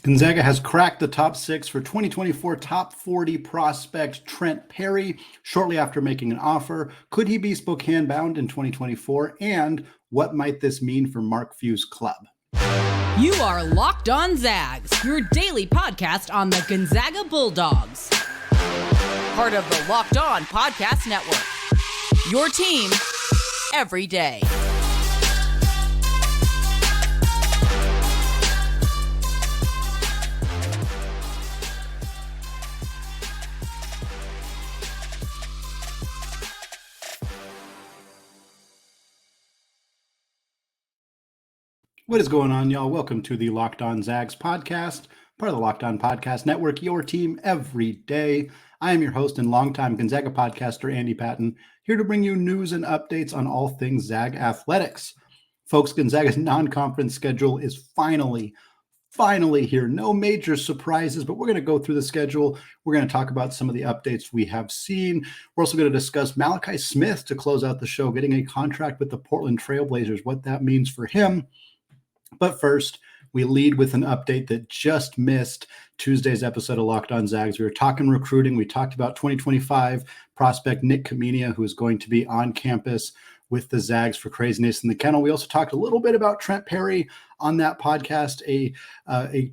Gonzaga has cracked the top 6 for 2024 top 40 prospect Trent Perry shortly after making an offer. Could he be Spokane bound in 2024? And what might this mean for Mark Few's club? You are Locked On Zags, your daily podcast on the Gonzaga Bulldogs. Part of the Locked On Podcast Network. Your team every day. What is going on, y'all? Welcome to the Locked On Zags podcast, part of the Locked On Podcast Network, your team every day. I am your host and longtime Gonzaga podcaster, Andy Patton, here to bring you news and updates on all things Zag athletics. Folks, Gonzaga's non-conference schedule is finally here. No major surprises, but we're going to go through the schedule. We're going to talk about some of the updates we have seen. We're also going to discuss Malachi Smith to close out the show, getting a contract with the Portland Trail Blazers, what that means for him. But first, we lead with an update that just missed Tuesday's episode of Locked On Zags. We were talking recruiting. We talked about 2025 prospect Nik Khamenia, who is going to be on campus with the Zags for Kraziness in the Kennel. We also talked a little bit about Trent Perry on that podcast, a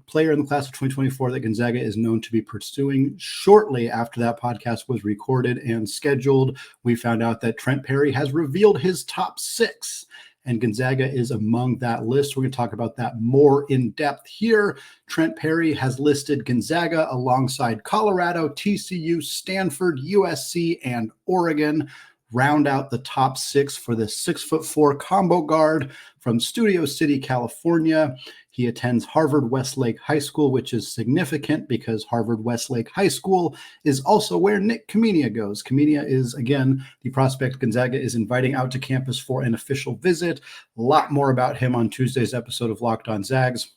player in the class of 2024 that Gonzaga is known to be pursuing. Shortly after that podcast was recorded and scheduled, we found out that Trent Perry has revealed his top 6. And Gonzaga is among that list. We're going to talk about that more in depth here. Trent Perry has listed Gonzaga alongside Colorado, TCU, Stanford, USC, and Oregon. Round out the top 6 for the 6'4" combo guard from Studio City, California. He attends Harvard Westlake High School, which is significant because Harvard Westlake High School is also where Nik Khamenia goes. Khamenia is, again, the prospect Gonzaga is inviting out to campus for an official visit. A lot more about him on Tuesday's episode of Locked On Zags.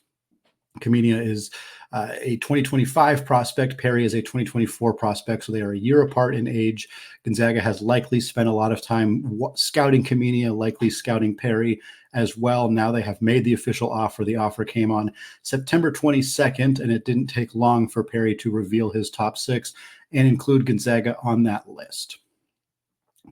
Khamenia is a 2025 prospect. Perry is a 2024 prospect, so they are a year apart in age. Gonzaga has likely spent a lot of time scouting Khamenia, likely scouting Perry as well. Now they have made the official offer. The offer came on September 22nd, and it didn't take long for Perry to reveal his top 6 and include Gonzaga on that list.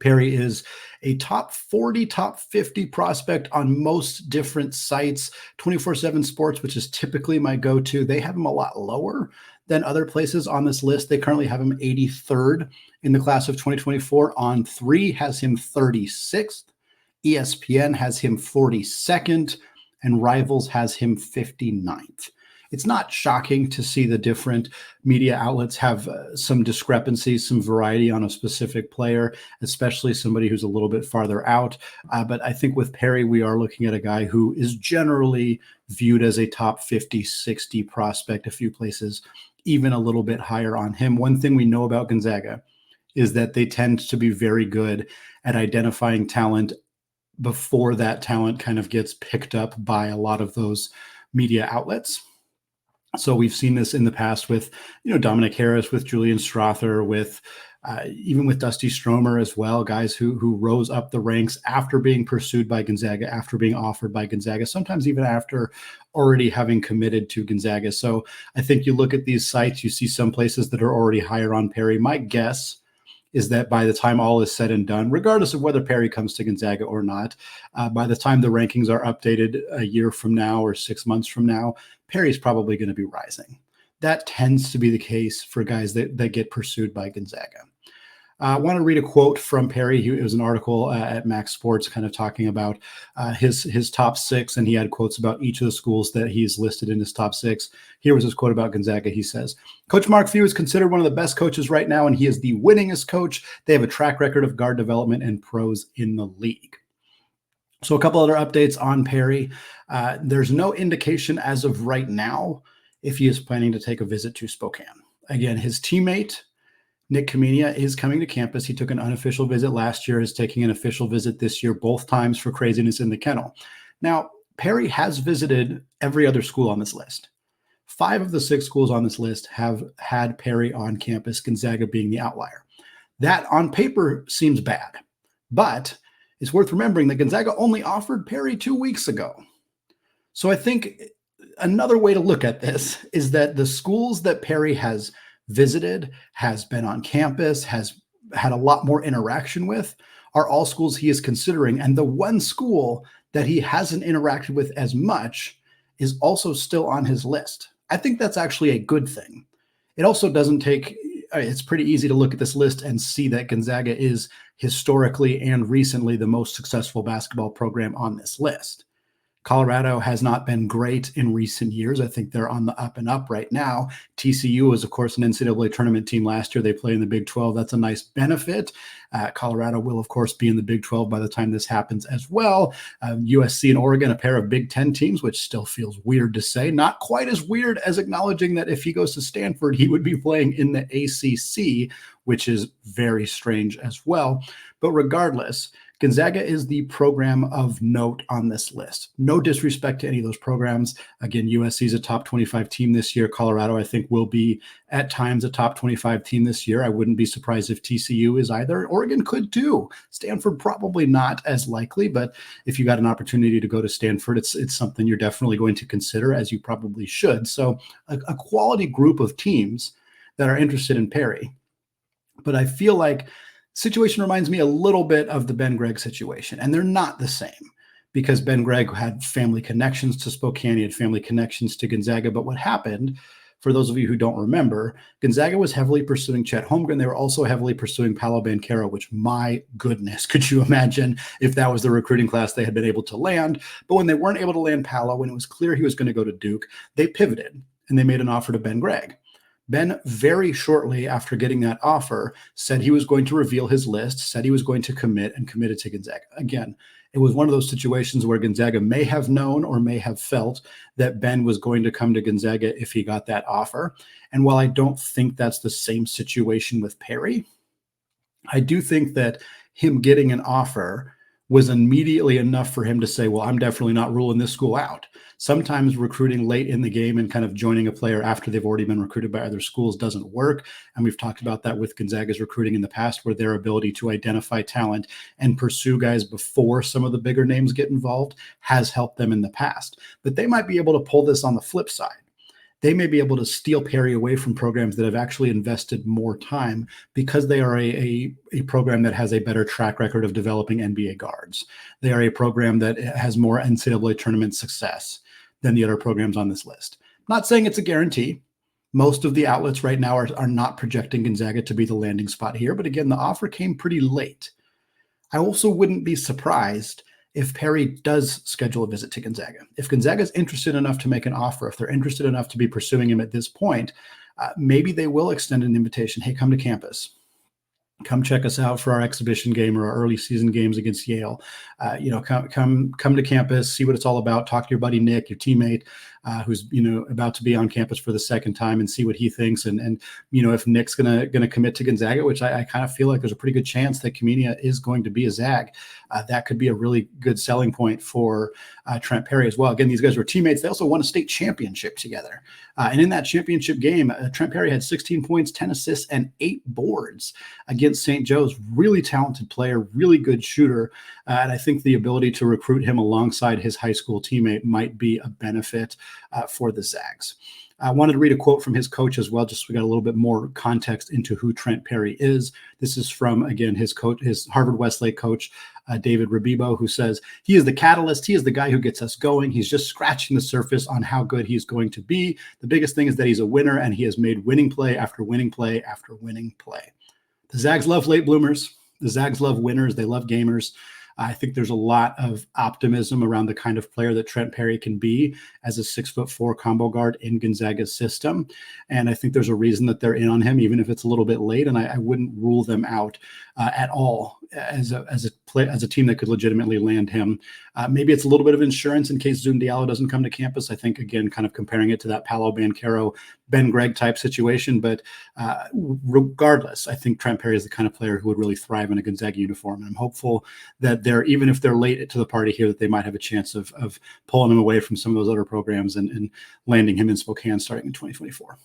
Perry is a top 40, top 50 prospect on most different sites. 24/7 Sports, which is typically my go-to, they have him a lot lower than other places on this list. They currently have him 83rd in the class of 2024. On3 has him 36th. ESPN has him 42nd, and Rivals has him 59th. It's not shocking to see the different media outlets have some discrepancies, some variety on a specific player, especially somebody who's a little bit farther out. But I think with Perry, we are looking at a guy who is generally viewed as a top 50, 60 prospect, a few places, even a little bit higher on him. One thing we know about Gonzaga is that they tend to be very good at identifying talent before that talent kind of gets picked up by a lot of those media outlets. So we've seen this in the past with, Dominic Harris, with Julian Strother, with even with Dusty Stromer as well, guys who rose up the ranks after being pursued by Gonzaga, after being offered by Gonzaga, sometimes even after already having committed to Gonzaga. So I think you look at these sites, you see some places that are already higher on Perry. My guess is that by the time all is said and done, regardless of whether Perry comes to Gonzaga or not, by the time the rankings are updated a year from now or 6 months from now, Perry's probably going to be rising. That tends to be the case for guys that get pursued by Gonzaga. I want to read a quote from Perry. It was an article at Max Sports kind of talking about his top 6, and he had quotes about each of the schools that he's listed in his top 6. Here was his quote about Gonzaga. He says, "Coach Mark Few is considered one of the best coaches right now, and he is the winningest coach. They have a track record of guard development and pros in the league." So a couple other updates on Perry. There's no indication as of right now if he is planning to take a visit to Spokane. Again, his teammate, Nik Khamenia, is coming to campus. He took an unofficial visit last year, is taking an official visit this year, both times for Kraziness in the Kennel. Now, Perry has visited every other school on this list. 5 of the 6 schools on this list have had Perry on campus, Gonzaga being the outlier. That on paper seems bad, but it's worth remembering that Gonzaga only offered Perry 2 weeks ago. So I think another way to look at this is that the schools that Perry has visited, has been on campus, has had a lot more interaction with, are all schools he is considering. And the one school that he hasn't interacted with as much is also still on his list. I think that's actually a good thing. It also doesn't take, it's pretty easy to look at this list and see that Gonzaga is historically and recently the most successful basketball program on this list. Colorado has not been great in recent years. I think they're on the up and up right now. TCU was, of course, an NCAA tournament team last year. They play in the Big 12. That's a nice benefit. Colorado will, of course, be in the Big 12 by the time this happens as well. USC and Oregon, a pair of Big 10 teams, which still feels weird to say. Not quite as weird as acknowledging that if he goes to Stanford, he would be playing in the ACC, which is very strange as well. But regardless, Gonzaga is the program of note on this list. No disrespect to any of those programs. Again, USC is a top 25 team this year. Colorado, I think, will be at times a top 25 team this year. I wouldn't be surprised if TCU is either. Oregon could too. Stanford probably not as likely, but if you got an opportunity to go to Stanford, it's something you're definitely going to consider, as you probably should. So a quality group of teams that are interested in Perry. But I feel like situation reminds me a little bit of the Ben Gregg situation, and they're not the same because Ben Gregg had family connections to Spokane, he had family connections to Gonzaga. But what happened, for those of you who don't remember, Gonzaga was heavily pursuing Chet Holmgren. They were also heavily pursuing Paolo Banchero, which, my goodness, could you imagine if that was the recruiting class they had been able to land? But when they weren't able to land Paolo, when it was clear he was going to go to Duke, they pivoted and they made an offer to Ben Gregg. Ben, very shortly after getting that offer, said he was going to reveal his list, said he was going to commit, and committed to Gonzaga. Again, it was one of those situations where Gonzaga may have known or may have felt that Ben was going to come to Gonzaga if he got that offer. And while I don't think that's the same situation with Perry, I do think that him getting an offer was immediately enough for him to say, well, I'm definitely not ruling this school out. Sometimes recruiting late in the game and kind of joining a player after they've already been recruited by other schools doesn't work. And we've talked about that with Gonzaga's recruiting in the past, where their ability to identify talent and pursue guys before some of the bigger names get involved has helped them in the past. But they might be able to pull this on the flip side. They may be able to steal Perry away from programs that have actually invested more time because they are a program that has a better track record of developing NBA guards. They are a program that has more NCAA tournament success than the other programs on this list. Not saying it's a guarantee. Most of the outlets right now are not projecting Gonzaga to be the landing spot here. But again, the offer came pretty late. I also wouldn't be surprised if Perry does schedule a visit to Gonzaga. If Gonzaga is interested enough to make an offer, if they're interested enough to be pursuing him at this point, maybe they will extend an invitation. Hey, come to campus. Come check us out for our exhibition game or our early season games against Yale. Come to campus, see what it's all about. Talk to your buddy Nik, your teammate, who's about to be on campus for the second time, and see what he thinks. And if Nik's gonna commit to Gonzaga, which I kind of feel like there's a pretty good chance that Khamenia is going to be a Zag, that could be a really good selling point for Trent Perry as well. Again, these guys were teammates. They also won a state championship together. And in that championship game, Trent Perry had 16 points, 10 assists, and 8 boards against St. Joe's. Really talented player, really good shooter. And I think the ability to recruit him alongside his high school teammate might be a benefit for the Zags. I wanted to read a quote from his coach as well, just so we got a little bit more context into who Trent Perry is. This is from, again, his coach, his Harvard Westlake coach, David Rabibo, who says, he is the catalyst. He is the guy who gets us going. He's just scratching the surface on how good he's going to be. The biggest thing is that he's a winner, and he has made winning play after winning play after winning play. The Zags love late bloomers. The Zags love winners. They love gamers. I think there's a lot of optimism around the kind of player that Trent Perry can be as a 6'4" combo guard in Gonzaga's system. And I think there's a reason that they're in on him, even if it's a little bit late. And I wouldn't rule them out at all as a team that could legitimately land him. Maybe it's a little bit of insurance in case Zoom Diallo doesn't come to campus. I think, again, kind of comparing it to that Paolo Banchero, Ben Gregg type situation. But regardless, I think Trent Perry is the kind of player who would really thrive in a Gonzaga uniform. And I'm hopeful that even if they're late to the party here, that they might have a chance of pulling him away from some of those other programs and landing him in Spokane starting in 2024.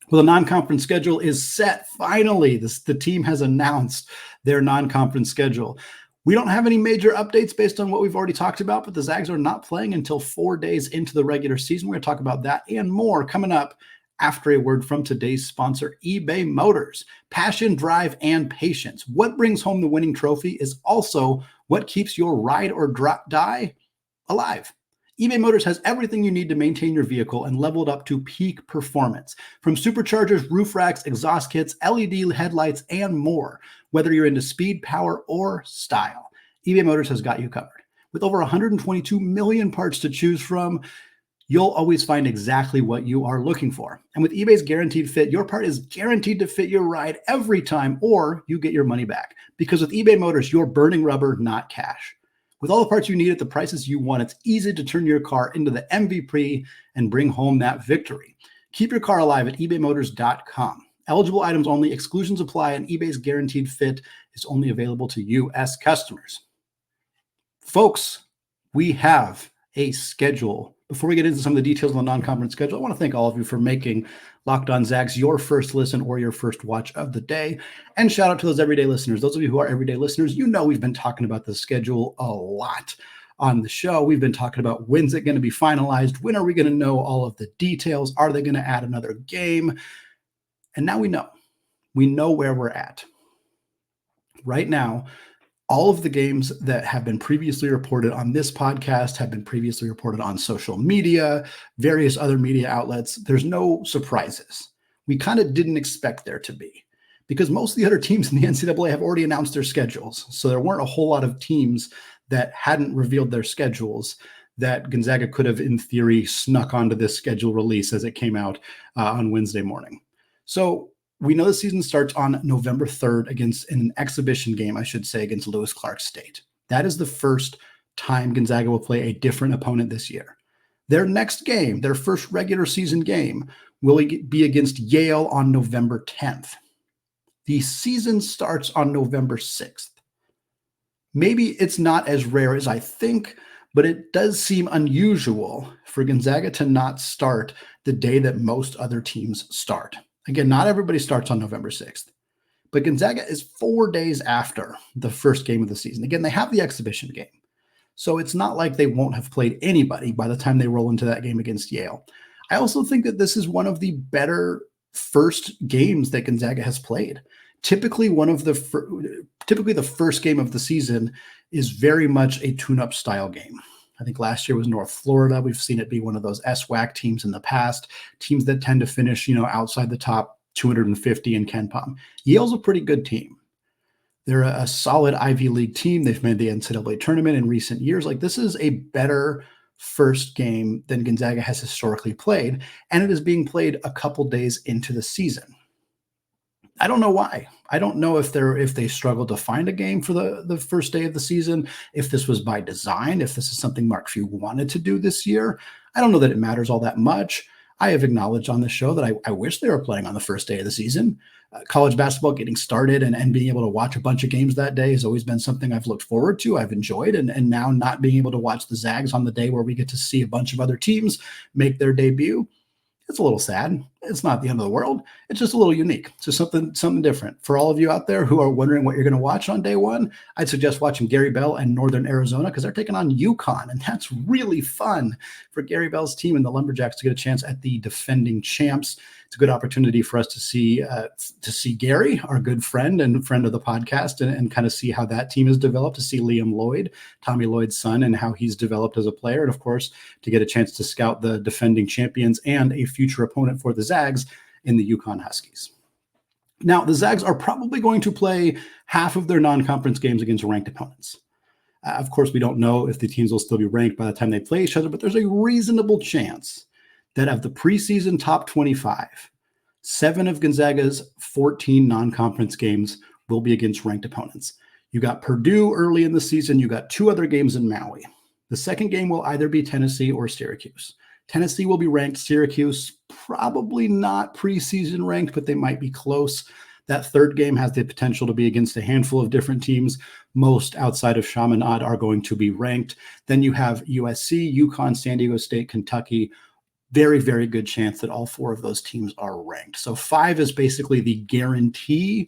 Well, the non-conference schedule is set. Finally, the team has announced their non-conference schedule. We don't have any major updates based on what we've already talked about, but the Zags are not playing until 4 days into the regular season. We're going to talk about that and more coming up after a word from today's sponsor, eBay Motors. Passion, drive, and patience. What brings home the winning trophy is also what keeps your ride or die alive. eBay Motors has everything you need to maintain your vehicle and level it up to peak performance. From superchargers, roof racks, exhaust kits, LED headlights, and more. Whether you're into speed, power, or style, eBay Motors has got you covered. With over 122 million parts to choose from, you'll always find exactly what you are looking for. And with eBay's Guaranteed Fit, your part is guaranteed to fit your ride every time, or you get your money back. Because with eBay Motors, you're burning rubber, not cash. With all the parts you need at the prices you want, it's easy to turn your car into the MVP and bring home that victory. Keep your car alive at ebaymotors.com. Eligible items only, exclusions apply, and eBay's Guaranteed Fit is only available to U.S. customers. Folks, we have a schedule. Before we get into some of the details on the non-conference schedule, I want to thank all of you for making Locked On Zags your first listen or your first watch of the day. And shout out to those everyday listeners. Those of you who are everyday listeners, you know we've been talking about the schedule a lot on the show. We've been talking about when's it going to be finalized? When are we going to know all of the details? Are they going to add another game? And now we know. We know where we're at. Right now, all of the games that have been previously reported on this podcast have been previously reported on social media, various other media outlets. There's no surprises. We kind of didn't expect there to be because most of the other teams in the NCAA have already announced their schedules. So there weren't a whole lot of teams that hadn't revealed their schedules that Gonzaga could have, in theory, snuck onto this schedule release as it came out on Wednesday morning. So we know the season starts on November 3rd against an exhibition game, I should say, against Lewis Clark State. That is the first time Gonzaga will play a different opponent this year. Their next game, their first regular season game, will be against Yale on November 10th. The season starts on November 6th. Maybe it's not as rare as I think, but it does seem unusual for Gonzaga to not start the day that most other teams start. Again, not everybody starts on November 6th, but Gonzaga is 4 days after the first game of the season. Again, they have the exhibition game, so it's not like they won't have played anybody by the time they roll into that game against Yale. I also think that this is one of the better first games that Gonzaga has played. Typically, the first game of the season is very much a tune-up style game. I think last year was North Florida. We've seen it be one of those SWAC teams in the past, teams that tend to finish, outside the top 250 in KenPom. Yale's a pretty good team. They're a solid Ivy League team. They've made the NCAA tournament in recent years. Like, this is a better first game than Gonzaga has historically played, and it is being played a couple days into the season. I don't know why. I don't know if they struggled to find a game for the first day of the season, if this was by design, if this is something Mark Few wanted to do this year. I don't know that it matters all that much. I have acknowledged on the show that I wish they were playing on the first day of the season. College basketball getting started and being able to watch a bunch of games that day has always been something I've looked forward to, I've enjoyed, and now not being able to watch the Zags on the day where we get to see a bunch of other teams make their debut, it's a little sad. It's not the end of the world. It's just a little unique. It's just something different. For all of you out there who are wondering what you're going to watch on day one, I'd suggest watching Gary Bell and Northern Arizona because they're taking on UConn, and that's really fun for Gary Bell's team and the Lumberjacks to get a chance at the defending champs. It's a good opportunity for us to see Gary, our good friend and friend of the podcast, and kind of see how that team has developed, to see Liam Lloyd, Tommy Lloyd's son, and how he's developed as a player. And of course, to get a chance to scout the defending champions and a future opponent for the Zags in the UConn Huskies. Now, the Zags are probably going to play half of their non-conference games against ranked opponents. Of course, we don't know if the teams will still be ranked by the time they play each other, but there's a reasonable chance that of the preseason top 25, 7 of Gonzaga's 14 non-conference games will be against ranked opponents. You got Purdue early in the season. You got 2 other games in Maui. The second game will either be Tennessee or Syracuse. Tennessee will be ranked. Syracuse, probably not preseason ranked, but they might be close. That third game has the potential to be against a handful of different teams. Most outside of Chaminade are going to be ranked. Then you have USC, UConn, San Diego State, Kentucky. Very, very good chance that all 4 of those teams are ranked. So 5 is basically the guarantee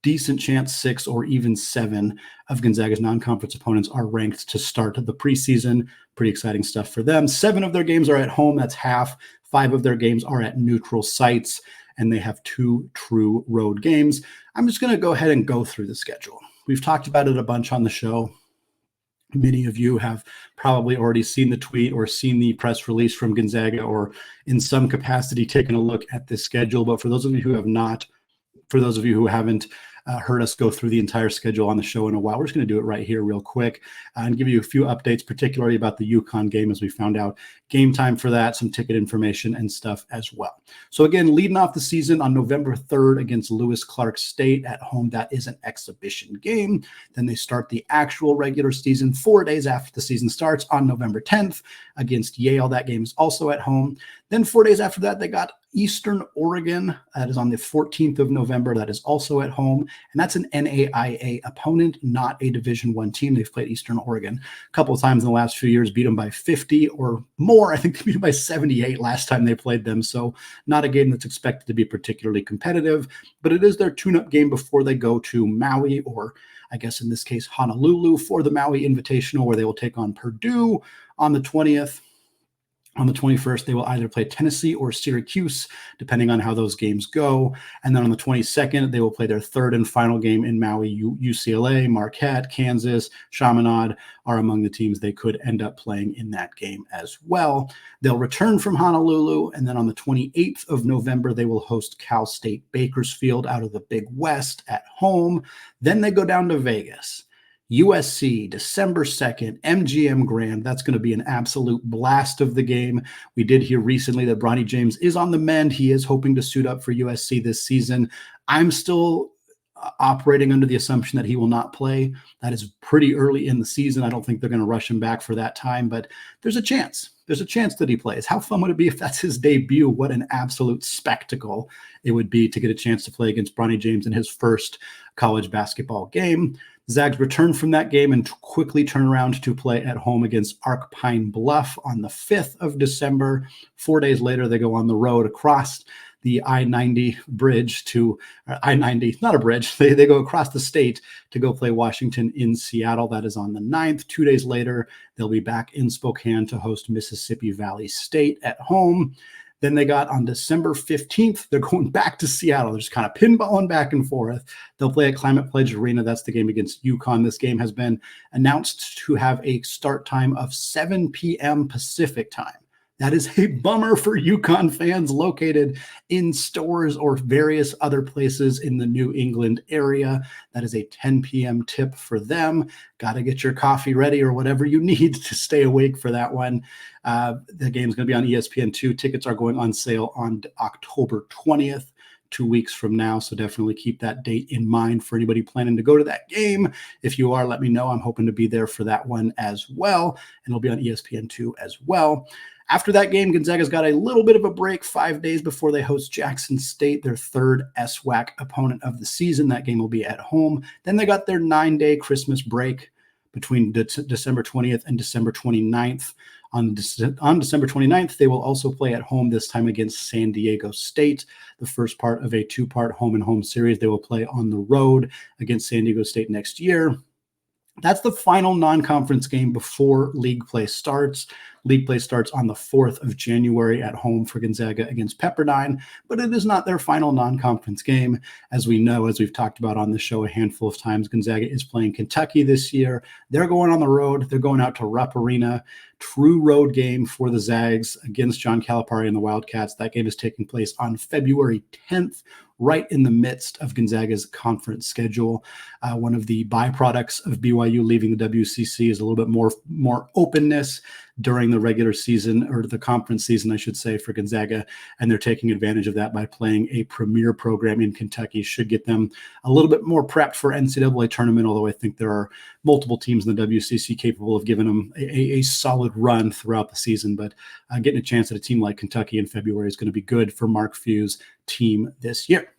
decent chance 6 or even 7 of Gonzaga's non-conference opponents are ranked to start the preseason. Pretty exciting stuff for them. 7 of their games are at home. That's half. 5 of their games are at neutral sites, and they have 2 true road games. I'm just going to go ahead and go through the schedule. We've talked about it a bunch on the show. Many of you have probably already seen the tweet or seen the press release from Gonzaga, or in some capacity taken a look at this schedule. But for those of you who have not, for those of you who haven't heard us go through the entire schedule on the show in a while, we're just going to do it right here real quick and give you a few updates, particularly about the UConn game, as we found out game time for that, some ticket information and stuff as well. So again, leading off the season on November 3rd against Lewis Clark State at home. That is an exhibition game. Then they start the actual regular season 4 days after the season starts on November 10th against Yale. That game is also at home. Then 4 days after that, they got Eastern Oregon. That is on the 14th of November. That is also at home. And that's an NAIA opponent, not a Division I team. They've played Eastern Oregon a couple of times in the last few years, beat them by 50 or more. I think they beat them by 78 last time they played them. So not a game that's expected to be particularly competitive, but it is their tune-up game before they go to Maui, or I guess in this case, Honolulu, for the Maui Invitational, where they will take on Purdue on the 20th. On the 21st, they will either play Tennessee or Syracuse, depending on how those games go. And then on the 22nd, they will play their third and final game in Maui. UCLA, Marquette, Kansas, Chaminade are among the teams they could end up playing in that game as well. They'll return from Honolulu, and then on the 28th of November, they will host Cal State Bakersfield out of the Big West at home. Then they go down to Vegas. USC, December 2nd, MGM Grand. That's going to be an absolute blast of the game. We did hear recently that Bronny James is on the mend. He is hoping to suit up for USC this season. I'm still operating under the assumption that he will not play. That is pretty early in the season. I don't think they're going to rush him back for that time, but there's a chance. There's a chance that he plays. How fun would it be if that's his debut? What an absolute spectacle it would be to get a chance to play against Bronny James in his first college basketball game. Zags return from that game and quickly turn around to play at home against Arc Pine Bluff on the 5th of December. 4 days later, they go on the road across the I-90 bridge to I-90, not a bridge. They go across the state to go play Washington in Seattle. That is on the 9th. 2 days later, they'll be back in Spokane to host Mississippi Valley State at home. Then they got on December 15th, they're going back to Seattle. They're just kind of pinballing back and forth. They'll play at Climate Pledge Arena. That's the game against UConn. This game has been announced to have a start time of 7 p.m. Pacific time. That is a bummer for UConn fans located in Stores or various other places in the New England area. That is a 10 p.m. tip for them. Got to get your coffee ready or whatever you need to stay awake for that one. The game's going to be on ESPN2. Tickets are going on sale on October 20th. 2 weeks from now. So definitely keep that date in mind for anybody planning to go to that game. If you are, let me know. I'm hoping to be there for that one as well. And it'll be on ESPN2 as well. After that game, Gonzaga's got a little bit of a break 5 days before they host Jackson State, their third SWAC opponent of the season. That game will be at home. Then they got their 9-day Christmas break between December 20th and December 29th. On December 29th, they will also play at home, this time against San Diego State, the first part of a 2-part home-and-home series. They will play on the road against San Diego State next year. That's the final non-conference game before league play starts. League play starts on the 4th of January at home for Gonzaga against Pepperdine, but it is not their final non-conference game. As we know, as we've talked about on the show a handful of times, Gonzaga is playing Kentucky this year. They're going on the road. They're going out to Rupp Arena. True road game for the Zags against John Calipari and the Wildcats. That game is taking place on February 10th, right in the midst of Gonzaga's conference schedule. One of the byproducts of BYU leaving the WCC is a little bit more openness during the regular season, or the conference season, I should say, for Gonzaga, and they're taking advantage of that by playing a premier program in Kentucky. Should get them a little bit more prepped for NCAA tournament, although I think there are multiple teams in the WCC capable of giving them a solid run throughout the season. But getting a chance at a team like Kentucky in February is going to be good for Mark Few's team this year.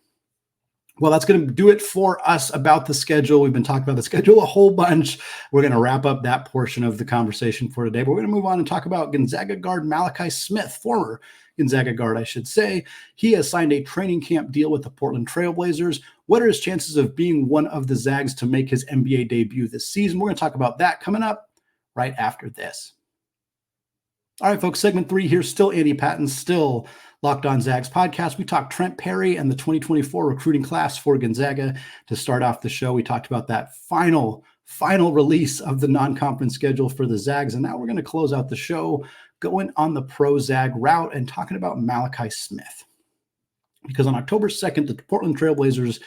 Well, that's going to do it for us about the schedule. We've been talking about the schedule a whole bunch. We're going to wrap up that portion of the conversation for today, but we're going to move on and talk about Gonzaga guard Malachi Smith, former Gonzaga guard, I should say. He has signed a training camp deal with the Portland Trail Blazers. What are his chances of being one of the Zags to make his NBA debut this season? We're going to talk about that coming up right after this. All right, folks, segment 3 here. Still Andy Patton, still Locked On Zags podcast. We talked Trent Perry and the 2024 recruiting class for Gonzaga to start off the show. We talked about that final release of the non-conference schedule for the Zags. And now we're going to close out the show going on the pro Zag route and talking about Malachi Smith. Because on October 2nd, the Portland Trail Blazers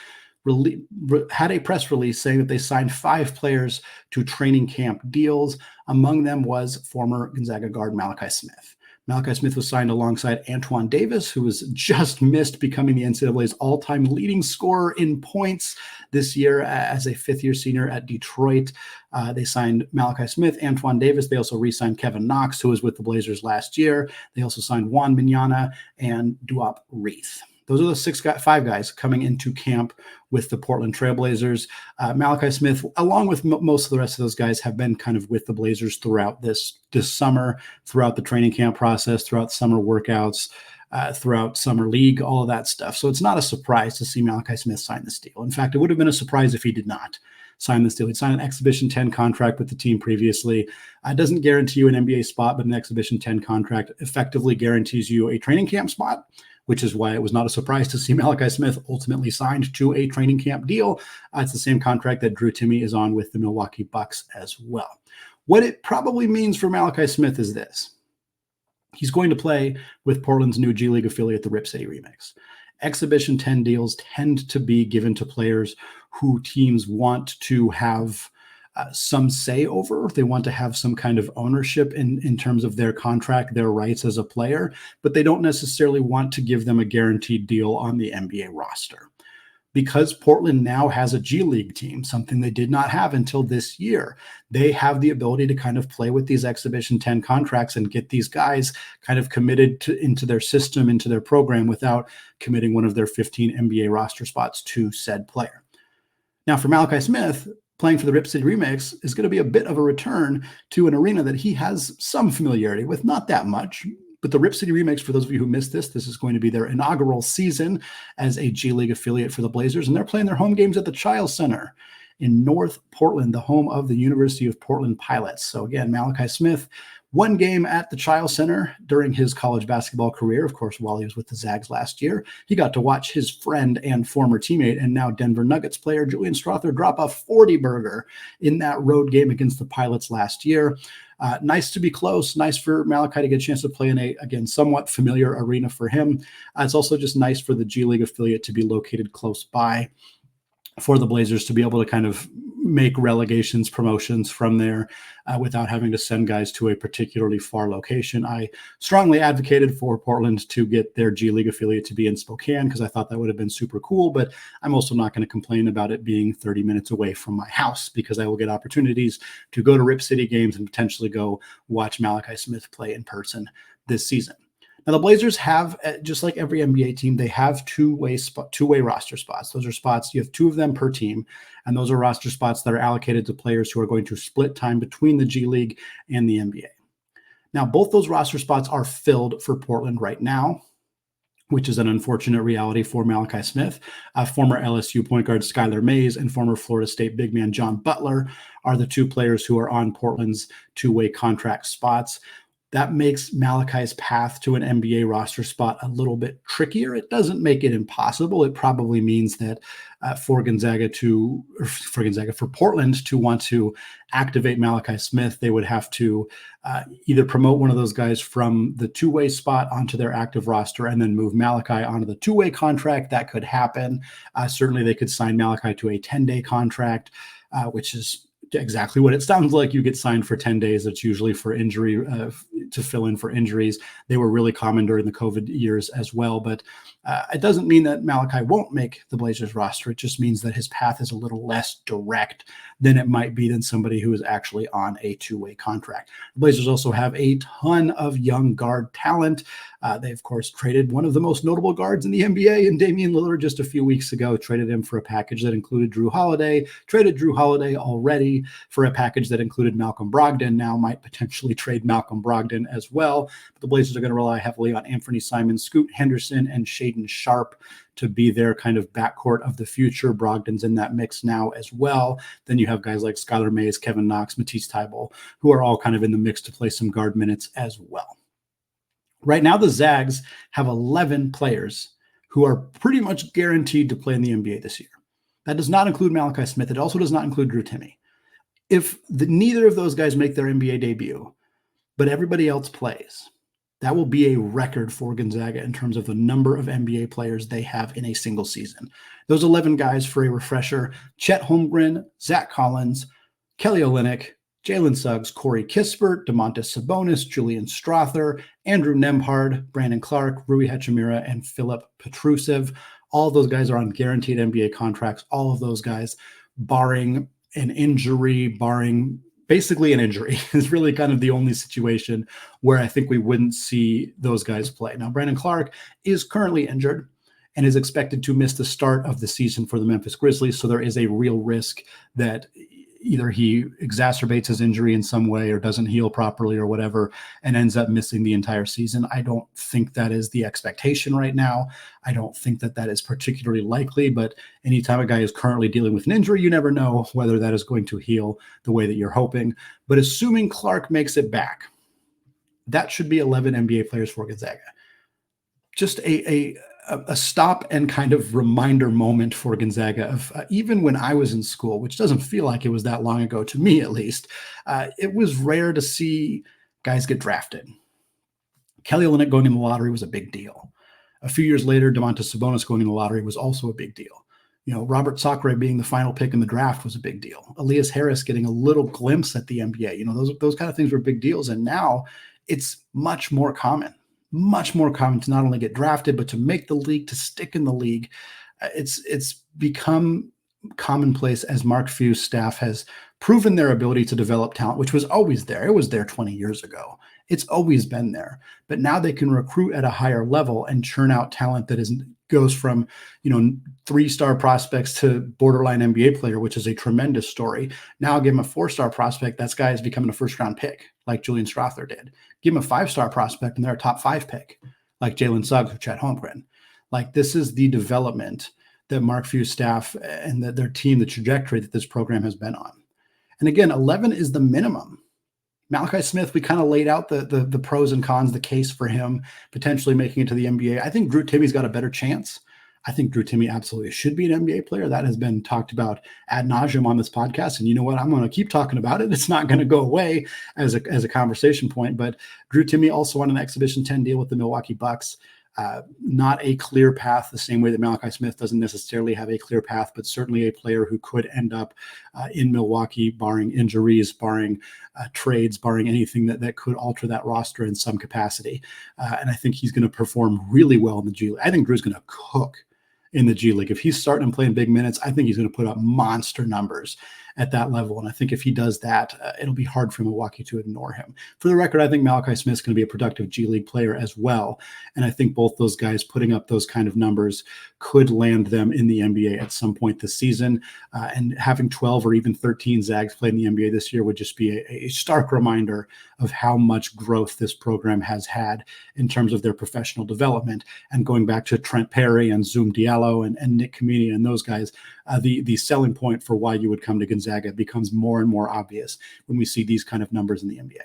had a press release saying that they signed 5 players to training camp deals. Among them was former Gonzaga guard Malachi Smith. Malachi Smith was signed alongside Antoine Davis, who was just missed becoming the NCAA's all-time leading scorer in points this year as a fifth-year senior at Detroit. They signed Malachi Smith, Antoine Davis. They also re-signed Kevin Knox, who was with the Blazers last year. They also signed Juan Mignana and Duop Reith. Those are the 5 guys coming into camp with the Portland Trail Blazers. Malachi Smith, along with most of the rest of those guys, have been kind of with the Blazers throughout this summer, throughout the training camp process, throughout summer workouts, throughout summer league, all of that stuff. So it's not a surprise to see Malachi Smith sign this deal. In fact, it would have been a surprise if he did not sign this deal. He'd signed an Exhibition 10 contract with the team previously. It doesn't guarantee you an NBA spot, but an Exhibition 10 contract effectively guarantees you a training camp spot, which is why it was not a surprise to see Malachi Smith ultimately signed to a training camp deal. It's the same contract that Drew Timme is on with the Milwaukee Bucks as well. What it probably means for Malachi Smith is this. He's going to play with Portland's new G League affiliate, the City Remakes. Exhibition 10 deals tend to be given to players who teams want to have some say over. They want to have some kind of ownership in terms of their contract, their rights as a player, but they don't necessarily want to give them a guaranteed deal on the NBA roster. Because Portland now has a G League team, something they did not have until this year, they have the ability to kind of play with these Exhibition 10 contracts and get these guys kind of committed into their system, into their program, without committing one of their 15 NBA roster spots to said player. Now, for Malachi Smith, playing for the City Remakes is going to be a bit of a return to an arena that he has some familiarity with, not that much. But the City Remakes, for those of you who missed this is going to be their inaugural season as a G League affiliate for the Blazers, and they're playing their home games at the Chiles Center in North Portland, the home of the University of Portland Pilots. So again, Malachi Smith, 1 game at the Chiles Center during his college basketball career. Of course, while he was with the Zags last year, he got to watch his friend and former teammate and now Denver Nuggets player Julian Strawther drop a 40-burger in that road game against the Pilots last year. Nice to be close. Nice for Malachi to get a chance to play in a, again, somewhat familiar arena for him. It's also just nice for the G League affiliate to be located close by, for the Blazers to be able to kind of make relegations, promotions from there without having to send guys to a particularly far location. I strongly advocated for Portland to get their G League affiliate to be in Spokane because I thought that would have been super cool, but I'm also not going to complain about it being 30 minutes away from my house because I will get opportunities to go to Rip City games and potentially go watch Malachi Smith play in person this season. Now, the Blazers have, just like every NBA team, they have two-way roster spots. Those are spots, you have 2 of them per team, and those are roster spots that are allocated to players who are going to split time between the G League and the NBA. Now, both those roster spots are filled for Portland right now, which is an unfortunate reality for Malachi Smith. Former LSU point guard Skylar Mays and former Florida State big man John Butler are the 2 players who are on Portland's 2-way contract spots. That makes Malachi's path to an NBA roster spot a little bit trickier. It doesn't make it impossible. It probably means that for Portland to want to activate Malachi Smith, they would have to either promote one of those guys from the 2-way spot onto their active roster and then move Malachi onto the 2-way contract. That could happen. Certainly, they could sign Malachi to a 10-day contract, which is exactly what it sounds like. You get signed for 10 days. It's usually for injury, to fill in for injuries. They were really common during the COVID years as well. But it doesn't mean that Malachi won't make the Blazers roster. It just means that his path is a little less direct than it might be than somebody who is actually on a 2-way contract. The Blazers also have a ton of young guard talent. They, of course, traded one of the most notable guards in the NBA in Damian Lillard just a few weeks ago, traded him for a package that included Drew Holiday, traded Drew Holiday already for a package that included Malcolm Brogdon, now might potentially trade Malcolm Brogdon as well. But the Blazers are going to rely heavily on Anthony Simons, Scoot Henderson, and Shaedon Sharpe to be their kind of backcourt of the future. Brogdon's in that mix now as well. Then you have guys like Skylar Mays, Kevin Knox, Matisse Thybulle, who are all kind of in the mix to play some guard minutes as well. Right now, the Zags have 11 players who are pretty much guaranteed to play in the NBA this year. That does not include Malachi Smith. It also does not include Drew Timme. If neither of those guys make their NBA debut, but everybody else plays, that will be a record for Gonzaga in terms of the number of NBA players they have in a single season. Those 11 guys, for a refresher: Chet Holmgren, Zach Collins, Kelly Olynyk, Jalen Suggs, Corey Kispert, Domantas Sabonis, Julian Strother, Andrew Nembhard, Brandon Clark, Rui Hachimura, and Filip Petrusev. All of those guys are on guaranteed NBA contracts. All of those guys, barring an injury, barring basically an injury, is really kind of the only situation where I think we wouldn't see those guys play. Now, Brandon Clark is currently injured and is expected to miss the start of the season for the Memphis Grizzlies. So there is a real risk that either he exacerbates his injury in some way or doesn't heal properly or whatever and ends up missing the entire season. I don't think that is the expectation right now. I don't think that that is particularly likely, but anytime a guy is currently dealing with an injury, you never know whether that is going to heal the way that you're hoping. But assuming Clark makes it back, that should be 11 NBA players for Gonzaga. Just a stop and kind of reminder moment for Gonzaga of even when I was in school, which doesn't feel like it was that long ago to me, at least. It was rare to see guys get drafted. Kelly Olynyk going in the lottery was a big deal. A few years later, Domantas Sabonis going in the lottery was also a big deal. You know, Robert Sacre being the final pick in the draft was a big deal. Elias Harris getting a little glimpse at the NBA. You know, those kind of things were big deals. And now it's much more common to not only get drafted, but to make the league, to stick in the league. It's become commonplace as Mark Few's staff has proven their ability to develop talent, which was always there. It was there 20 years ago. It's always been there. But now they can recruit at a higher level and churn out talent that goes from, 3-star prospects to borderline NBA player, which is a tremendous story. Now I'll give him a 4-star prospect. That guy is becoming a first-round pick, like Julian Strother did. Give him a 5-star prospect, and they're a top 5 pick, like Jalen Suggs or Chet Holmgren. Like, this is the development that Mark Few's staff and their team, the trajectory that this program has been on. And again, 11 is the minimum. Malachi Smith, we kind of laid out the pros and cons, the case for him potentially making it to the NBA. I think Drew Timme's got a better chance. I think Drew Timme absolutely should be an NBA player. That has been talked about ad nauseum on this podcast. And you know what? I'm going to keep talking about it. It's not going to go away as a conversation point. But Drew Timme also on an Exhibition 10 deal with the Milwaukee Bucks. Not a clear path, the same way that Malachi Smith doesn't necessarily have a clear path, but certainly a player who could end up in Milwaukee, barring injuries, barring trades, barring anything that could alter that roster in some capacity. And I think he's going to perform really well in the G League. I think Drew's going to cook in the G League. If he's starting and playing big minutes, I think he's going to put up monster numbers at that level. And I think if he does that, it'll be hard for Milwaukee to ignore him. For the record, I think Malachi Smith is going to be a productive G League player as well. And I think both those guys putting up those kind of numbers could land them in the NBA at some point this season. And having 12 or even 13 Zags play in the NBA this year would just be a stark reminder of how much growth this program has had in terms of their professional development. And going back to Trent Perry and Zoom Diallo and Nik Khamenia and those guys, the selling point for why you would come to Gonzaga becomes more and more obvious when we see these kind of numbers in the NBA.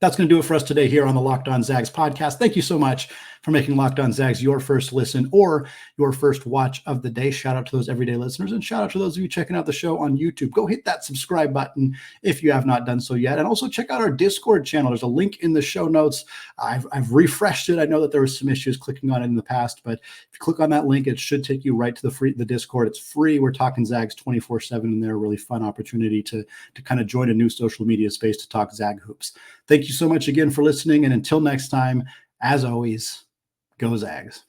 That's going to do it for us today here on the Locked On Zags podcast. Thank you so much for making Locked On Zags your first listen or your first watch of the day. Shout out to those everyday listeners and shout out to those of you checking out the show on YouTube. Go hit that subscribe button if you have not done so yet. And also check out our Discord channel. There's a link in the show notes. I've refreshed it. I know that there were some issues clicking on it in the past, but if you click on that link, it should take you right to the Discord. It's free. We're talking Zags 24/7, and they're a really fun opportunity to kind of join a new social media space to talk Zag hoops. Thank you so much again for listening. And until next time, as always, go Zags.